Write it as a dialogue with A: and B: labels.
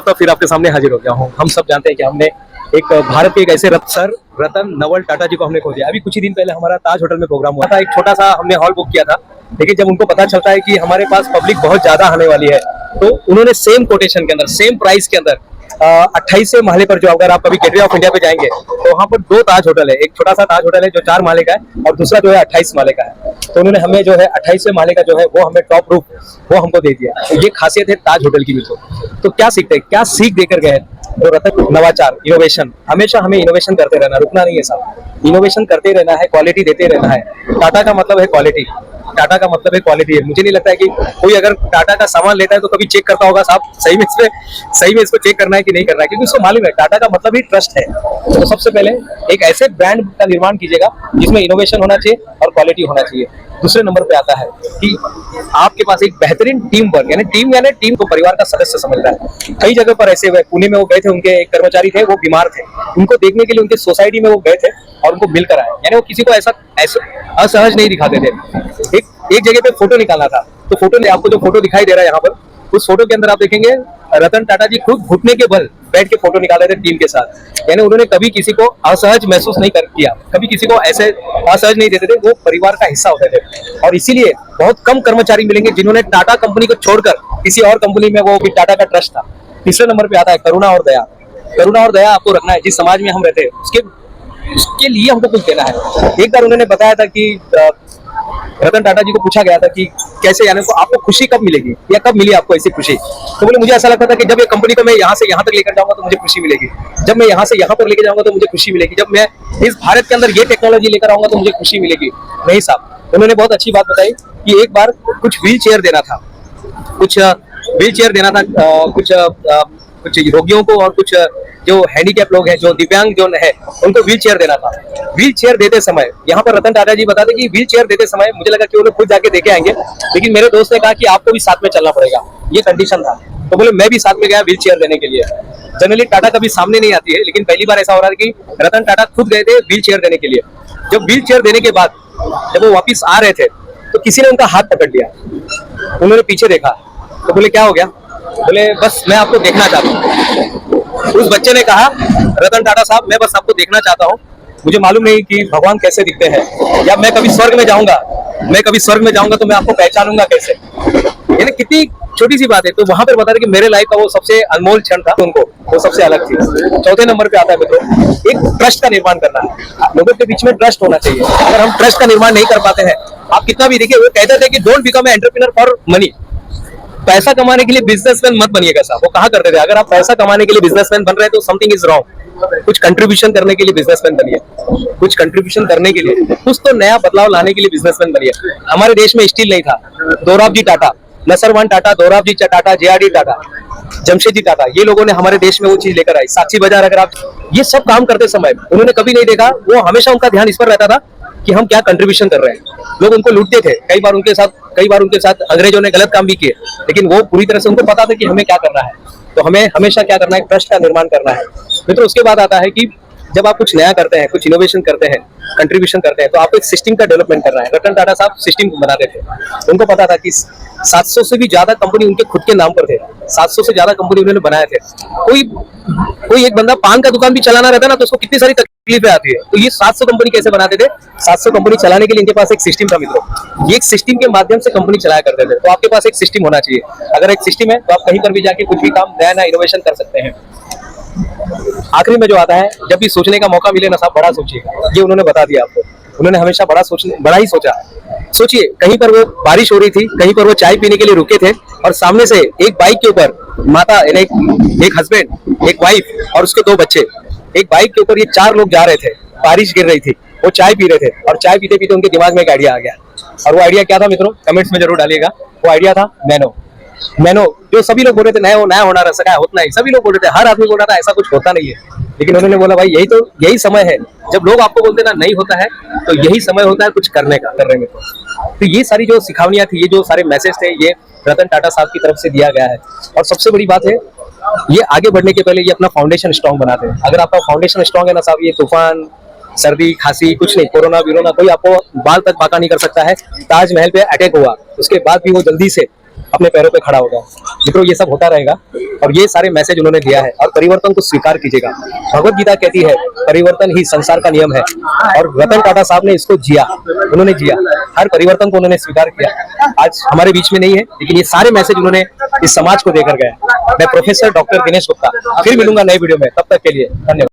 A: तो फिर आपके सामने हाजिर हो गया हूँ। हम सब जानते हैं कि हमने एक भारत के एक ऐसे सर रतन नवल टाटा जी को हमने खो दिया। अभी कुछ ही दिन पहले हमारा ताज होटल में प्रोग्राम हुआ था, एक छोटा सा हमने हॉल बुक किया था, लेकिन जब उनको पता चलता है कि हमारे पास पब्लिक बहुत ज्यादा आने वाली है, तो उन्होंने सेम कोटेशन के अंदर, सेम प्राइस के अंदर 28वें महले पर, जो अगर आप कभी गेटवे ऑफ इंडिया पे जाएंगे तो वहाँ पर 2 ताज होटल है। एक छोटा सा ताज होटल है जो 4 माले का है, और दूसरा जो है 28 माले का है। तो उन्होंने हमें जो है 28वें माले का जो है वो हमें टॉप रूफ वो हमको दे दिया। तो ये खासियत है ताज होटल की भी। तो क्या सीखते हैं, क्या सीख देकर गए तो रतन, नवाचार, इनोवेशन। हमेशा हमें इनोवेशन करते रहना, रुकना नहीं है साहब, इनोवेशन करते रहना है, क्वालिटी देते रहना है। टाटा का मतलब है क्वालिटी, टाटा का मतलब है क्वालिटी है। मुझे नहीं लगता है कि कोई अगर टाटा का सामान लेता है तो कभी चेक करता होगा साहब सही में इसको चेक करना है कि नहीं करना है, क्योंकि उसको मालूम है टाटा का मतलब ही ट्रस्ट है। तो सबसे पहले एक ऐसे ब्रांड का निर्माण कीजिएगा जिसमें इनोवेशन होना चाहिए और क्वालिटी होना चाहिए। दूसरे नंबर पे आता है कि आपके पास एक बेहतरीन टीम वर्क, यानी टीम को परिवार का सदस्य समझता है। कई जगह पर ऐसे हुए, पुणे में वो गए थे, उनके एक कर्मचारी थे, वो बीमार थे, उनको देखने के लिए उनके सोसाइटी में वो गए थे और उनको मिलकर आए। यानी वो किसी को ऐसा असहज नहीं दिखाते थे। एक जगह पे फोटो निकालना था, तो फोटो में आपको जो फोटो दिखाई दे रहा है यहाँ पर, उस फोटो के अंदर आप देखेंगे रतन टाटा जी खुद घुटने के बल बैठ के फोटो निकाले थे टीम के साथ। यानी उन्होंने कभी किसी को असहज महसूस नहीं किया, कभी किसी को ऐसे असहज नहीं देते थे, वो परिवार का हिस्सा होते थे। और इसीलिए बहुत कम कर्मचारी मिलेंगे जिन्होंने टाटा कंपनी को छोड़कर किसी और कंपनी में, वो भी टाटा का ट्रस्ट था। तीसरे नंबर पे आता है करुणा और दया। करुणा और दया आपको रखना है, जिस समाज में हम रहते हैं उसके लिए हमको कुछ देना है। एक बार उन्होंने बताया था कि रतन टाटा जी को पूछा गया था कि कैसे, यानी को आपको खुशी कब मिलेगी या कब मिली आपको ऐसी खुशी। तो बोले मुझे ऐसा लगता था कि जब ये कंपनी को मैं यहाँ से यहाँ तक लेकर जाऊंगा तो मुझे खुशी मिलेगी, जब मैं यहाँ से यहाँ पर लेकर जाऊंगा तो मुझे खुशी मिलेगी, जब मैं इस भारत के अंदर ये टेक्नोलॉजी लेकर आऊंगा तो मुझे खुशी मिलेगी। नहीं साहब, उन्होंने बहुत अच्छी बात बताई कि एक बार कुछ व्हील चेयर देना था, कुछ रोगियों को, और कुछ जो हैंडीकैप लोग हैं, जो दिव्यांग जो है, उनको व्हील चेयर देना था। व्हील चेयर देते समय यहाँ पर रतन टाटा जी बताते कि व्हील चेयर देते समय मुझे लगा कि वो लोग खुद जाके देके आएंगे, लेकिन मेरे दोस्त ने कहा कि आपको भी साथ में चलना पड़ेगा, ये कंडीशन था। तो बोले मैं भी साथ में गया व्हील चेयर देने के लिए। जनरली टाटा कभी सामने नहीं आती है, लेकिन पहली बार ऐसा हो रहा था कि रतन टाटा खुद गए थे व्हील चेयर देने के लिए। जब व्हील चेयर देने के बाद जब वो वापिस आ रहे थे तो किसी ने उनका हाथ पकड़ लिया। उन्होंने पीछे देखा तो बोले क्या हो गया? बोले बस मैं आपको देखना चाहता हूँ। उस बच्चे ने कहा रतन टाटा साहब, मैं बस आपको देखना चाहता हूँ, मुझे मालूम नहीं कि भगवान कैसे दिखते हैं, या मैं कभी स्वर्ग में जाऊंगा तो मैं आपको पहचानूंगा कैसे। यानी कितनी छोटी सी बात है। तो वहां पर बता रहे कि मेरे लाइफ का वो सबसे अनमोल क्षण था, उनको वो सबसे अलग थी। चौथे नंबर पे आता है मित्रों, एक ट्रस्ट का निर्माण करना है। लोगों के बीच में ट्रस्ट होना चाहिए। अगर हम ट्रस्ट का निर्माण नहीं कर पाते हैं, आप कितना भी देखिए, वो कहते थे कि don't become entrepreneur for money, पैसा कमाने के लिए बिजनेसमैन मत बनिएगा साहब। वो कहा करते थे अगर आप पैसा कमाने के लिए बिजनेसमैन बन रहे हैं तो समथिंग इज रॉन्ग। कुछ कंट्रीब्यूशन करने के लिए बिजनेसमैन बनिए, कुछ कंट्रीब्यूशन करने के लिए, कुछ तो नया बदलाव लाने के लिए बिजनेसमैन बनिए। हमारे देश में स्टील नहीं था, दोराबजी टाटा, नसरवान टाटा, दोराबजी टाटा, जेआरडी टाटा, जमशेदजी टाटा, ये लोगों ने हमारे देश में वो चीज लेकर आई। साक्षी बाजार, अगर आप ये सब काम करते समय उन्होंने कभी नहीं देखा, वो हमेशा उनका ध्यान इस पर रहता था कि हम क्या कंट्रीब्यूशन कर रहे हैं। लोग उनको लूटते थे, कई बार उनके साथ अंग्रेजों ने गलत काम भी किए, लेकिन वो पूरी तरह से उनको पता था कि हमें क्या करना है। तो हमें हमेशा क्या करना है, ट्रस्ट का निर्माण करना है। मित्रों, उसके बाद आता है कि जब आप कुछ नया करते हैं, कुछ इनोवेशन करते हैं, कंट्रीब्यूशन करते हैं, तो आपको एक सिस्टम का डेवलपमेंट करना है। रतन टाटा साहब सिस्टम बनाते थे। उनको पता था कि 700 से भी ज्यादा कंपनी उनके खुद के नाम पर थे, 700 से ज्यादा कंपनी उन्होंने बनाए थे। कोई एक बंदा पान का दुकान भी चलाना रहता है ना, तो उसको कितनी सारी तकलीफें आती है। तो ये 700 कंपनी कैसे बनाते थे? 700 कंपनी चलाने के लिए इनके पास एक सिस्टम था मित्रों। ये एक सिस्टम के माध्यम से कंपनी चलाया करते थे। तो आपके पास एक सिस्टम होना चाहिए। अगर एक सिस्टम है तो आप कहीं पर भी जाके कुछ भी काम नया इनोवेशन कर सकते हैं। आखिरी में जो आता है, जब भी सोचने का मौका मिले ना साहब, बड़ा सोचिए। ये उन्होंने बता दिया आपको, उन्होंने हमेशा बड़ा ही सोचा। सोचिए, कहीं पर वो बारिश हो रही थी, कहीं पर वो चाय पीने के लिए रुके थे, और सामने से एक बाइक के ऊपर माता, एक हस्बैंड, एक वाइफ और उसके 2 बच्चे, एक बाइक के ऊपर ये 4 लोग जा रहे थे। बारिश गिर रही थी, वो चाय पी रहे थे, और चाय पीते पीते उनके दिमाग में एक आइडिया आ गया। और वो आइडिया क्या था मित्रों? कमेंट्स में जरूर डालिएगा। वो आइडिया था नैनो, जो सभी लोग बोल रहे थे नया होना रह सका होता नहीं, सभी लोग बोल रहे थे, हर आदमी बोल रहा था ऐसा कुछ होता नहीं है। लेकिन उन्होंने बोला भाई यही समय है, जब लोग आपको बोलते ना नहीं होता है, तो यही समय होता है कुछ करने में। तो ये सारी जो सिखावनियां थी, ये जो सारे मैसेज थे, ये रतन टाटा साहब की तरफ से दिया गया है। और सबसे बड़ी बात है, ये आगे बढ़ने के पहले ये अपना फाउंडेशन स्ट्रॉन्ग बनाते हैं। अगर आपका फाउंडेशन स्ट्रॉन्ग है ना साहब, ये तूफान, सर्दी, खांसी, कुछ नहीं, कोरोना कोई आपको बाल तक बाका नहीं कर सकता है। ताजमहल पे अटैक हुआ, उसके बाद भी वो जल्दी से अपने पैरों पे खड़ा हो गया। मित्रों, ये सब होता रहेगा और ये सारे मैसेज उन्होंने दिया है और परिवर्तन को स्वीकार कीजिएगा। भगवत गीता कहती है परिवर्तन ही संसार का नियम है और रतन टाटा साहब ने इसको जिया, उन्होंने जिया, हर परिवर्तन को उन्होंने स्वीकार किया। आज हमारे बीच में नहीं है, लेकिन ये सारे मैसेज उन्होंने इस समाज को देकर गए। मैं प्रोफेसर डॉक्टर दिनेश गुप्ता फिर मिलूंगा नए वीडियो में, तब तक के लिए धन्यवाद।